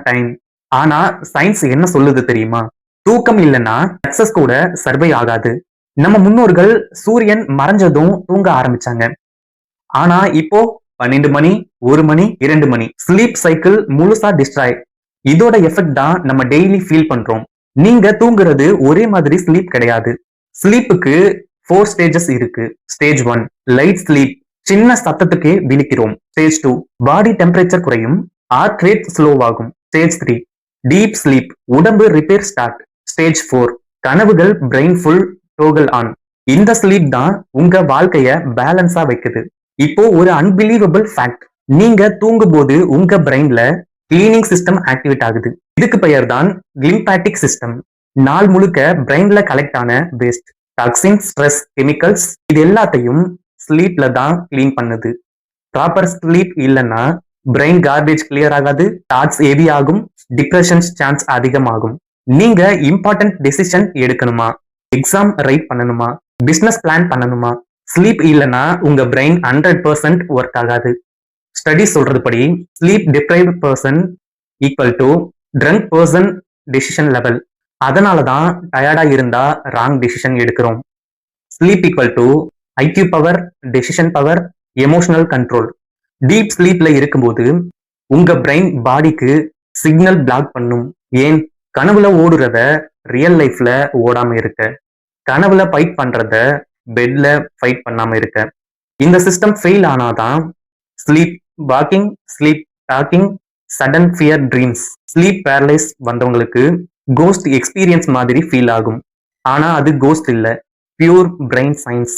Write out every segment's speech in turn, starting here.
Time. ஆனா science என்ன சொல்லுது தெரியுமா? தூக்கம் இல்லைன்னா சக்சஸ் கூட சர்வை ஆகாது. நம்ம முன்னோர்கள் சூரியன் மறைஞ்சதும் தூங்க ஆரம்பிச்சாங்க. ஆனா இப்போ 12 மணி, 1 மணி, 2 மணி ஸ்லீப் சைக்கிள் முழுசா டிஸ்ட்ராய். இதோட எஃபெக்ட் தான் நம்ம டெய்லி ஃபீல் பண்றோம். நீங்க தூங்குறது ஒரே மாதிரி ஸ்லீப் கிடையாது. ஸ்லீப்புக்கு 4 ஸ்டேஜஸ் இருக்கு. ஸ்டேஜ் 1 லைட் ஸ்லீப், சின்ன சத்தத்துக்கே விழிக்கிறோம். ஸ்டேஜ் 2 பாடி டெம்பரேச்சர் குறையும், ஹார்ட் ரேட் ஸ்லோவாகும். ஸ்டேஜ் 3 டீப் ஸ்லீப், உடம்பு ரிப்பேர் ஸ்டார்ட். ஸ்டேஜ் 4 கனவுகள் பிரெயின் ஃபுல் டோகல் ஆன். இந்த ஸ்லீப் தான் உங்க வாழ்க்கைய பேலன்ஸா வைக்குது. இப்போ ஒரு அன்பிலீவபிள் ஃபேக்ட், நீங்க தூங்கும் போது உங்க பிரெயின்ல கிளீனிங் சிஸ்டம் ஆக்டிவேட் ஆகுது. இதுக்கு பெயர் தான் லிம்பாட்டிக் சிஸ்டம். நாள் முழுக்க பிரெயின்ல கலெக்ட் ஆன வேஸ்ட், டாக்ஸின், ஸ்ட்ரெஸ், கெமிக்கல்ஸ் இது எல்லாத்தையும் ஸ்லீப்ல தான் கிளீன் பண்ணுது. ப்ராப்பர் ஸ்லீப் இல்லைன்னா பிரெயின் கார்பேஜ் கிளியர் ஆகாது, தாட்ஸ் ஹெவி ஆகும், டிப்ரெஷன் சான்ஸ் அதிகமாகும். நீங்க இம்பார்ட்டன்ட் டெசிஷன் எடுக்கணுமா, எக்ஸாம் ரைட் பண்ணணுமா, பிசினஸ் பிளான் பண்ணணுமா, ஸ்லீப் இல்லைன்னா உங்க பிரெயின் 100% ஒர்க் ஆகாது. ஸ்டடி சொல்றது படி sleep deprived person equal to drunk person decision level. அதனாலதான் டயர்டா இருந்தா ராங் டெசிஷன் எடுக்கிறோம். Sleep equal to IQ power, decision power, emotional control. Deep ஸ்லீப்ல இருக்கும்போது உங்க பிரெயின் பாடிக்கு சிக்னல் பிளாக் பண்ணும். ஏன்? கனவுல ஓடுறத ரியல் லைஃப்ல ஓடாம இருக்க, கனவுல ஃபைட் பண்றத பெட்ல ஃபைட் பண்ணாம இருக்க. இந்த சிஸ்டம் ஃபெயில் ஆனாதான் sleep walking, sleep talking, sudden fear dreams. Sleep paralyse வந்தவங்களுக்கு கோஸ்ட் எக்ஸ்பீரியன்ஸ் மாதிரி ஃபீல் ஆகும். ஆனா அது கோஸ்ட் இல்ல, பியூர் பிரெயின் சயின்ஸ்.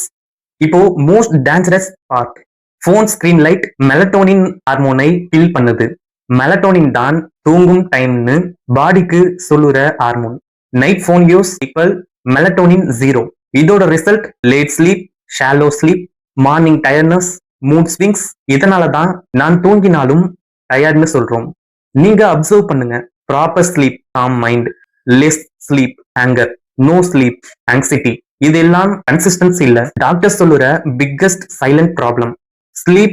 இப்போ most dangerous part, phone screen light melatonin ஹார்மோனை கில் பண்ணுது. மெலட்டோனின் தான் தூங்கும் டைம்னு பாடிக்கு சொல்லுற hormone. Night phone use equal melatonin zero. இதோட result late sleep, shallow sleep, morning tiredness, mood swings. இதனால தான் நான் தூங்கினாலும் டயர்ட்னு சொல்றோம். நீங்க அப்சர்வ் பண்ணுங்க. Proper sleep calm mind, less sleep anger, no sleep anxiety. இதெல்லாம் கன்சிஸ்டன்சி இல்ல, டாக்டர் சொல்லுற பிக்கஸ்ட் சைலண்ட் ப்ராப்ளம். ஸ்லீப்